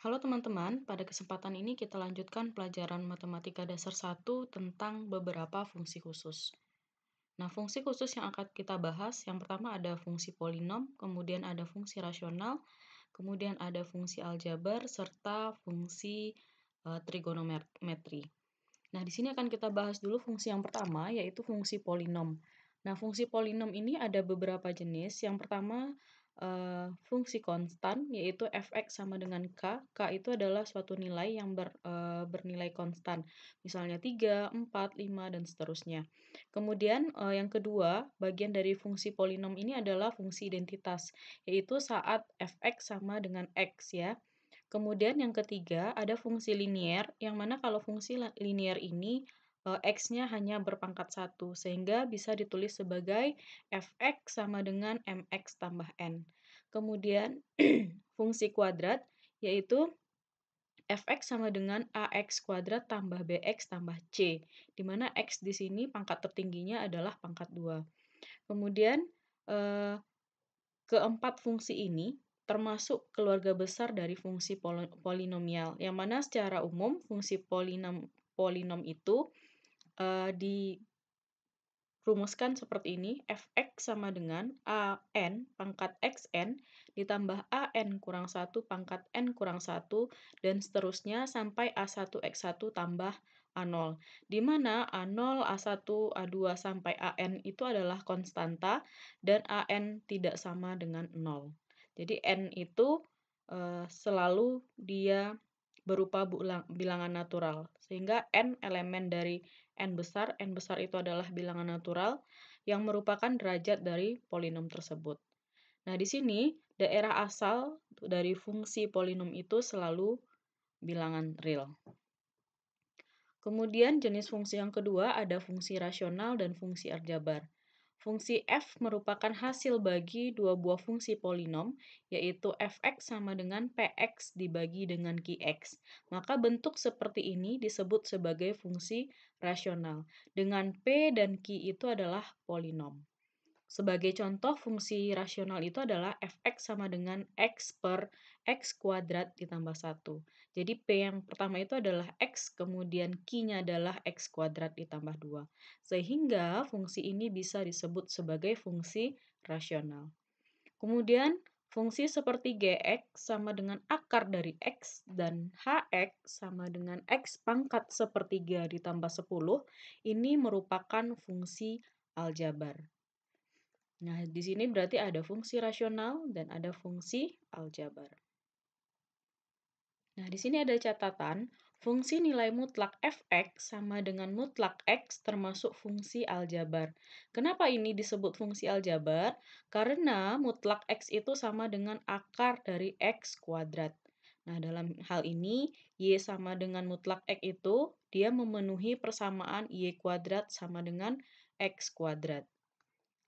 Halo teman-teman, pada kesempatan ini kita lanjutkan pelajaran Matematika Dasar 1 tentang beberapa fungsi khusus. Nah, fungsi khusus yang akan kita bahas, yang pertama ada fungsi polinom, kemudian ada fungsi rasional, kemudian ada fungsi aljabar, serta fungsi trigonometri. Nah, di sini akan kita bahas dulu fungsi yang pertama, yaitu fungsi polinom. Nah, fungsi polinom ini ada beberapa jenis. Yang pertama, fungsi konstan, yaitu fx sama dengan k. K itu adalah suatu nilai yang bernilai konstan. Misalnya 3, 4, 5, dan seterusnya. Kemudian, yang kedua, bagian dari fungsi polinom ini adalah fungsi identitas, yaitu saat fx sama dengan x ya. Kemudian yang ketiga ada fungsi linier, yang mana kalau fungsi linier ini x-nya hanya berpangkat 1, sehingga bisa ditulis sebagai fx sama dengan mx tambah n. Kemudian fungsi kuadrat, yaitu fx sama dengan ax kuadrat tambah bx tambah c, di mana x di sini pangkat tertingginya adalah pangkat 2. Kemudian eh, keempat fungsi ini termasuk keluarga besar dari fungsi polinomial, yang mana secara umum fungsi polinom itu dirumuskan seperti ini, fx sama dengan an pangkat xn ditambah an kurang 1 pangkat n kurang 1, dan seterusnya sampai a1x1 tambah A0, di mana A0, A1, A2, sampai AN itu adalah konstanta, dan AN tidak sama dengan 0. Jadi N itu selalu dia berupa bilangan natural, sehingga N elemen dari N besar itu adalah bilangan natural yang merupakan derajat dari polinom tersebut. Nah, di sini daerah asal dari fungsi polinom itu selalu bilangan real. Kemudian jenis fungsi yang kedua ada fungsi rasional dan fungsi aljabar. Fungsi f merupakan hasil bagi dua buah fungsi polinom, yaitu fx sama dengan px dibagi dengan qx. Maka bentuk seperti ini disebut sebagai fungsi rasional, dengan p dan q itu adalah polinom. Sebagai contoh, fungsi rasional itu adalah fx sama dengan x per x kuadrat ditambah 1. Jadi P yang pertama itu adalah x, kemudian Q-nya adalah x kuadrat ditambah 2. Sehingga fungsi ini bisa disebut sebagai fungsi rasional. Kemudian fungsi seperti gx sama dengan akar dari x dan hx sama dengan x pangkat sepertiga ditambah 10, ini merupakan fungsi aljabar. Nah, di sini berarti ada fungsi rasional dan ada fungsi aljabar. Nah, di sini ada catatan, fungsi nilai mutlak fx sama dengan mutlak x termasuk fungsi aljabar. Kenapa ini disebut fungsi aljabar? Karena mutlak x itu sama dengan akar dari x kuadrat. Nah, dalam hal ini, y sama dengan mutlak x itu, dia memenuhi persamaan y kuadrat sama dengan x kuadrat.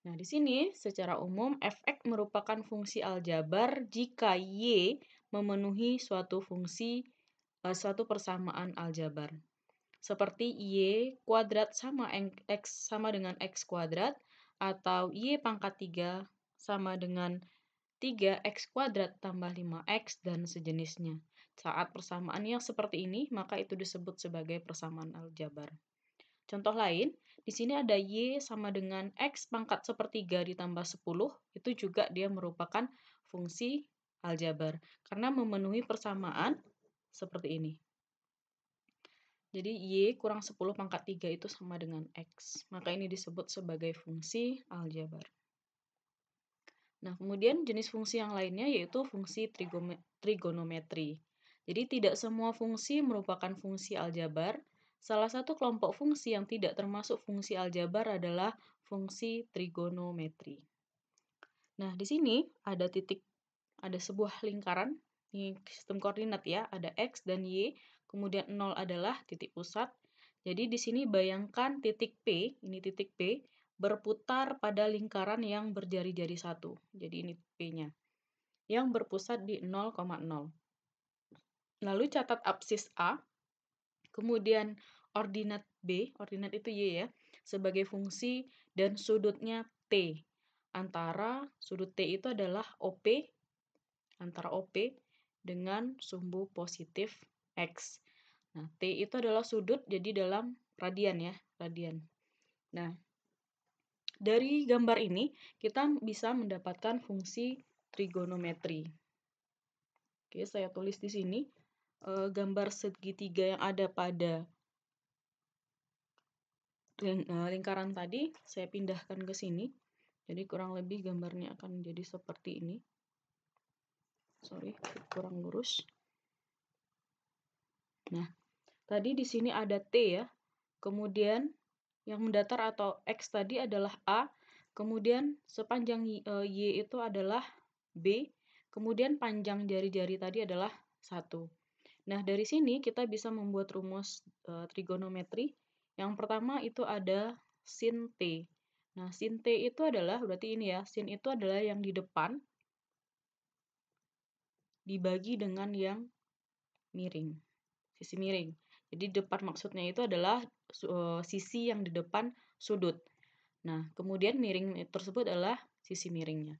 Nah, di sini secara umum fx merupakan fungsi aljabar jika y memenuhi suatu persamaan aljabar. Seperti y kuadrat sama x sama dengan x kuadrat, atau y pangkat 3 sama dengan 3x kuadrat tambah 5x dan sejenisnya. Saat persamaan yang seperti ini, maka itu disebut sebagai persamaan aljabar. Contoh lain, di sini ada Y sama dengan X pangkat sepertiga ditambah 10, itu juga dia merupakan fungsi aljabar, karena memenuhi persamaan seperti ini. Jadi Y kurang 10 pangkat 3 itu sama dengan X, maka ini disebut sebagai fungsi aljabar. Nah, kemudian jenis fungsi yang lainnya yaitu fungsi trigonometri. Jadi tidak semua fungsi merupakan fungsi aljabar. Salah satu kelompok fungsi yang tidak termasuk fungsi aljabar adalah fungsi trigonometri. Nah, di sini ada ada sebuah lingkaran, ini sistem koordinat ya, ada X dan Y, kemudian 0 adalah titik pusat. Jadi di sini bayangkan titik P, ini titik P, berputar pada lingkaran yang berjari-jari satu. Jadi ini P-nya, yang berpusat di 0,0. Lalu catat apsis A, kemudian ordinat B, ordinat itu Y ya, sebagai fungsi dan sudutnya T. Antara sudut T itu adalah OP, antara OP dengan sumbu positif X. Nah, T itu adalah sudut, jadi dalam radian ya, radian. Nah, dari gambar ini kita bisa mendapatkan fungsi trigonometri. Oke, saya tulis di sini gambar segitiga yang ada pada lingkaran tadi saya pindahkan ke sini. Jadi kurang lebih gambarnya akan menjadi seperti ini. Sorry, kurang lurus. Nah, tadi di sini ada T ya. Kemudian yang mendatar atau X tadi adalah A. Kemudian sepanjang Y itu adalah B. Kemudian panjang jari-jari tadi adalah 1. Nah, dari sini kita bisa membuat rumus trigonometri. Yang pertama itu ada sin T. Nah, sin T itu adalah, berarti ini ya, sin itu adalah yang di depan dibagi dengan yang miring, sisi miring. Jadi depan maksudnya itu adalah sisi yang di depan sudut. Nah, kemudian miring tersebut adalah sisi miringnya.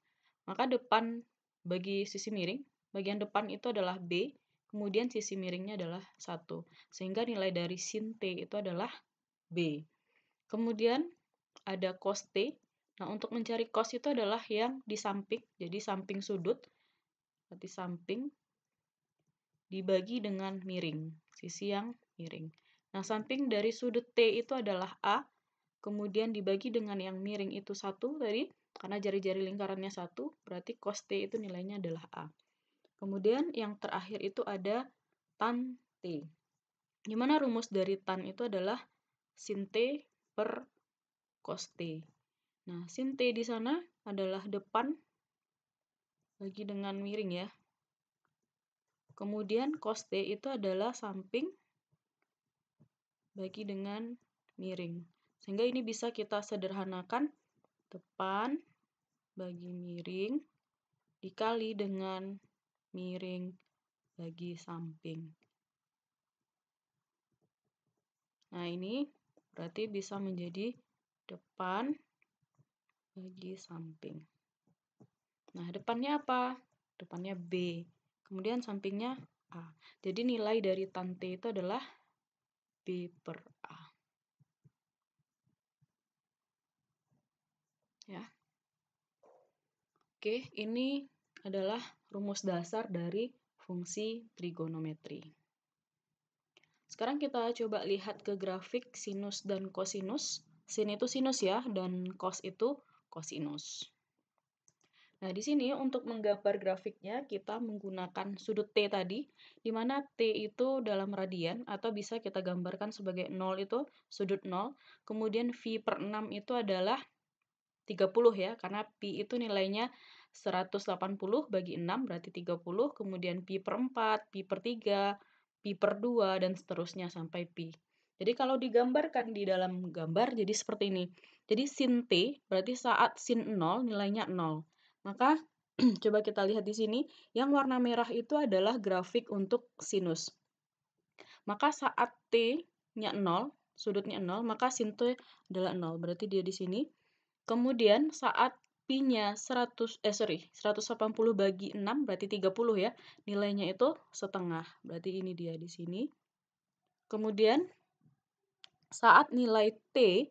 Maka depan bagi sisi miring, bagian depan itu adalah B, kemudian sisi miringnya adalah 1. Sehingga nilai dari sin T itu adalah B. Kemudian ada cos T. Nah, untuk mencari cos itu adalah yang di samping, jadi samping sudut, berarti samping dibagi dengan miring, sisi yang miring. Nah, samping dari sudut T itu adalah A, kemudian dibagi dengan yang miring itu 1 tadi, karena jari-jari lingkarannya 1, berarti cos T itu nilainya adalah A. Kemudian yang terakhir itu ada tan T. Dimana rumus dari tan itu adalah sin T per cos T. Nah, sin T di sana adalah depan bagi dengan miring ya. Kemudian cos T itu adalah samping bagi dengan miring. Sehingga ini bisa kita sederhanakan depan bagi miring dikali dengan miring bagi samping. Nah, ini berarti bisa menjadi depan bagi samping. Nah, depannya apa? Depannya B. Kemudian sampingnya A. Jadi nilai dari tan T itu adalah B per A. Ya. Oke, ini adalah rumus dasar dari fungsi trigonometri. Sekarang kita coba lihat ke grafik sinus dan kosinus. Sin itu sinus ya, dan cos itu kosinus. Nah, di sini untuk menggambar grafiknya kita menggunakan sudut T tadi, di mana T itu dalam radian atau bisa kita gambarkan sebagai 0 itu sudut 0, kemudian V per 6 itu adalah 30 ya, karena Pi itu nilainya 180 bagi 6 berarti 30, kemudian Pi per 4, Pi per 3, Pi per 2, dan seterusnya sampai Pi. Jadi kalau digambarkan di dalam gambar jadi seperti ini. Jadi sin T berarti saat sin 0 nilainya 0. Maka coba kita lihat di sini, yang warna merah itu adalah grafik untuk sinus. Maka saat T-nya 0, sudutnya 0, maka sin T adalah 0. Berarti dia di sini. Kemudian saat Pi-nya 180 bagi 6 berarti 30 ya. Nilainya itu setengah. Berarti ini dia di sini. Kemudian saat nilai T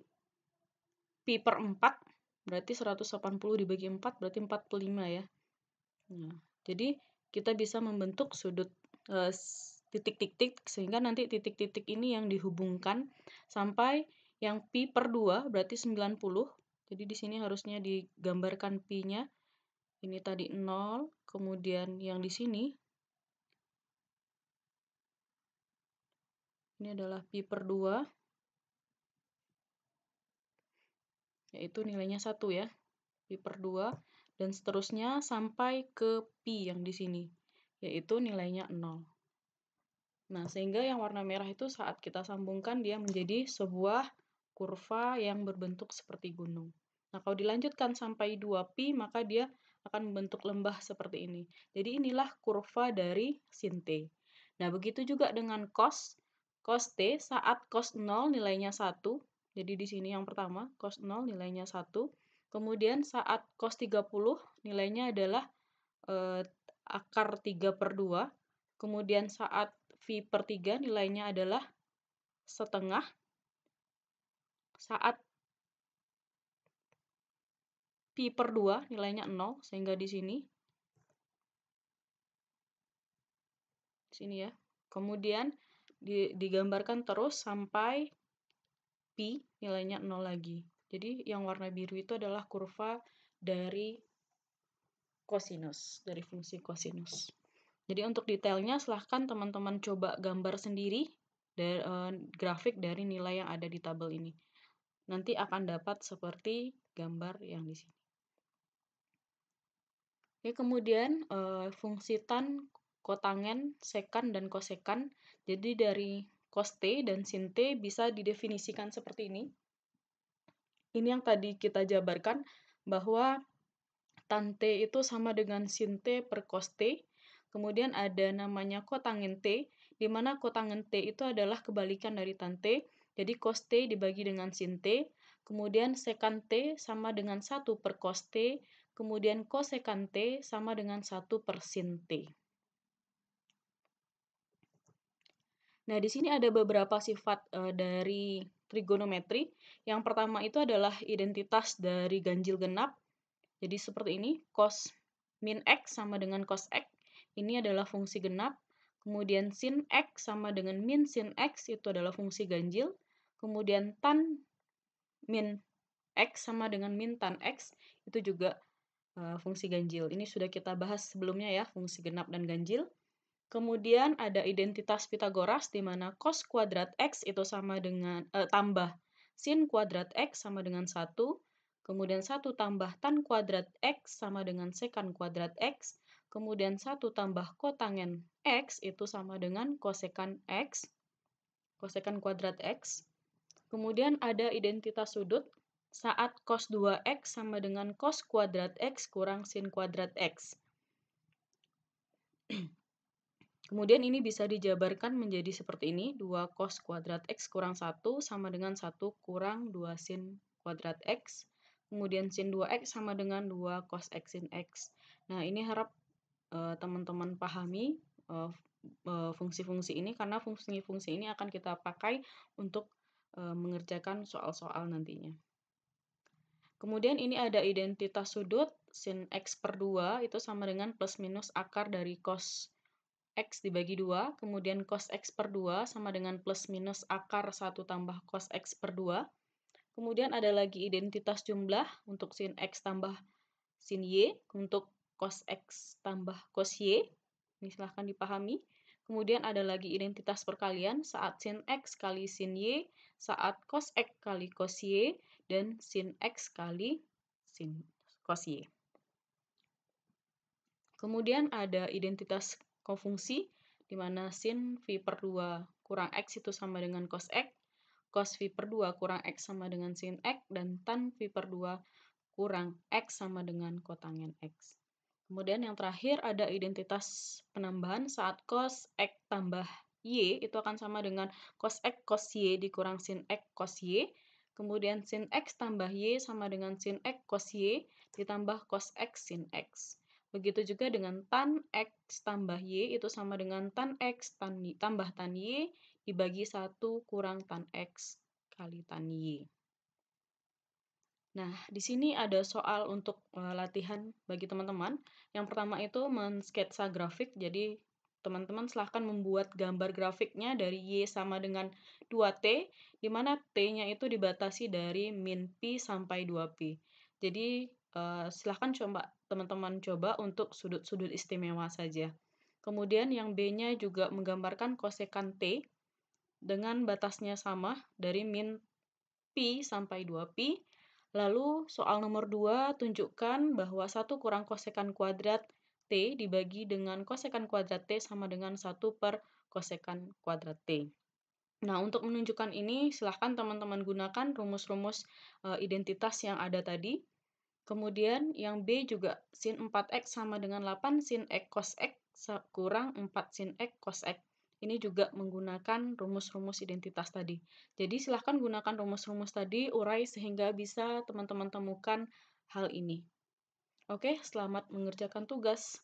Pi per 4 berarti 180 dibagi 4 berarti 45 ya. Nah, jadi kita bisa membentuk sudut titik-titik sehingga nanti titik-titik ini yang dihubungkan sampai yang Pi per 2 berarti 90. Jadi di sini harusnya digambarkan Pi-nya. Ini tadi 0, kemudian yang di sini ini adalah Pi per 2, yaitu nilainya 1 ya. Pi per 2, dan seterusnya sampai ke Pi yang di sini, yaitu nilainya 0. Nah, sehingga yang warna merah itu saat kita sambungkan dia menjadi sebuah kurva yang berbentuk seperti gunung. Nah, kalau dilanjutkan sampai 2pi, maka dia akan membentuk lembah seperti ini. Jadi inilah kurva dari sin T. Nah, begitu juga dengan cos. Cos T saat cos 0 nilainya 1. Jadi di sini yang pertama, cos 0 nilainya 1. Kemudian saat cos 30 nilainya adalah akar 3 per 2. Kemudian saat V per 3 nilainya adalah setengah. Saat P per 2 nilainya 0, sehingga di sini ya. Kemudian digambarkan terus sampai P nilainya 0 lagi. Jadi yang warna biru itu adalah kurva dari kosinus, dari fungsi kosinus. Jadi untuk detailnya silahkan teman-teman coba gambar sendiri dari grafik dari nilai yang ada di tabel ini. Nanti akan dapat seperti gambar yang di sini. Oke, kemudian fungsi tan, kotangen, sekan, dan kosekan. Jadi dari cos T dan sin T bisa didefinisikan seperti ini. Ini yang tadi kita jabarkan bahwa tan T itu sama dengan sin T per cos T. Kemudian ada namanya kotangen T, di mana kotangen T itu adalah kebalikan dari tan T. Jadi cos T dibagi dengan sin T. Kemudian sekan T sama dengan 1 per cos T. Kemudian kosekan T sama dengan 1 per sin T. Nah, di sini ada beberapa sifat dari trigonometri. Yang pertama itu adalah identitas dari ganjil genap. Jadi seperti ini, cos min X sama dengan cos X. Ini adalah fungsi genap. Kemudian sin X sama dengan min sin X, itu adalah fungsi ganjil. Kemudian tan min X sama dengan min tan X, itu juga fungsi ganjil. Ini sudah kita bahas sebelumnya ya, fungsi genap dan ganjil. Kemudian ada identitas Pitagoras di mana cos kuadrat X itu sama dengan tambah sin kuadrat X sama dengan 1. Kemudian 1 tambah tan kuadrat X sama dengan sekan kuadrat X. Kemudian 1 tambah kotangen X itu sama dengan kosekan X, kosekan kuadrat X. Kemudian ada identitas sudut saat cos 2X sama dengan cos kuadrat X kurang sin kuadrat X. Kemudian ini bisa dijabarkan menjadi seperti ini, 2 cos kuadrat X kurang 1 sama dengan 1 kurang 2 sin kuadrat X. Kemudian sin 2X sama dengan 2 cos X sin X. Nah, ini harap teman-teman pahami fungsi-fungsi ini, karena fungsi-fungsi ini akan kita pakai untuk mengerjakan soal-soal nantinya. Kemudian ini ada identitas sudut, sin X per 2 itu sama dengan plus minus akar dari cos X dibagi 2, kemudian cos X per 2 sama dengan plus minus akar 1 tambah cos X per 2. Kemudian ada lagi identitas jumlah untuk sin X tambah sin Y, untuk cos X tambah cos Y. Ini silahkan dipahami. Kemudian ada lagi identitas perkalian saat sin X kali sin Y, saat cos X kali cos Y, dan sin X kali sin cos Y. Kemudian ada identitas kofungsi, di mana sin V per 2 kurang X itu sama dengan cos X, cos V per 2 kurang X sama dengan sin X, dan tan V per 2 kurang X sama dengan kotangen X. Kemudian yang terakhir ada identitas penambahan saat cos X tambah Y itu akan sama dengan cos X cos Y dikurang sin X cos Y. Kemudian sin X tambah Y sama dengan sin X cos Y ditambah cos X sin X. Begitu juga dengan tan X tambah Y itu sama dengan tan X tambah tan Y dibagi 1 kurang tan X kali tan Y. Nah, di sini ada soal untuk latihan bagi teman-teman. Yang pertama itu mensketsa grafik. Jadi, teman-teman silahkan membuat gambar grafiknya dari Y sama dengan 2T, di mana T-nya itu dibatasi dari min Pi sampai 2Pi. Jadi, silahkan teman-teman coba untuk sudut-sudut istimewa saja. Kemudian yang B-nya juga menggambarkan kosekan T dengan batasnya sama dari min Pi sampai 2Pi. Lalu soal nomor 2 tunjukkan bahwa 1 kurang kosekan kuadrat T dibagi dengan kosekan kuadrat T sama dengan 1 per kosekan kuadrat T. Nah, untuk menunjukkan ini silahkan teman-teman gunakan rumus-rumus identitas yang ada tadi. Kemudian yang B juga sin 4X sama dengan 8 sin X cos X kurang 4 sin X cos X. Ini juga menggunakan rumus-rumus identitas tadi. Jadi silahkan gunakan rumus-rumus tadi, urai sehingga bisa teman-teman temukan hal ini. Oke, selamat mengerjakan tugas.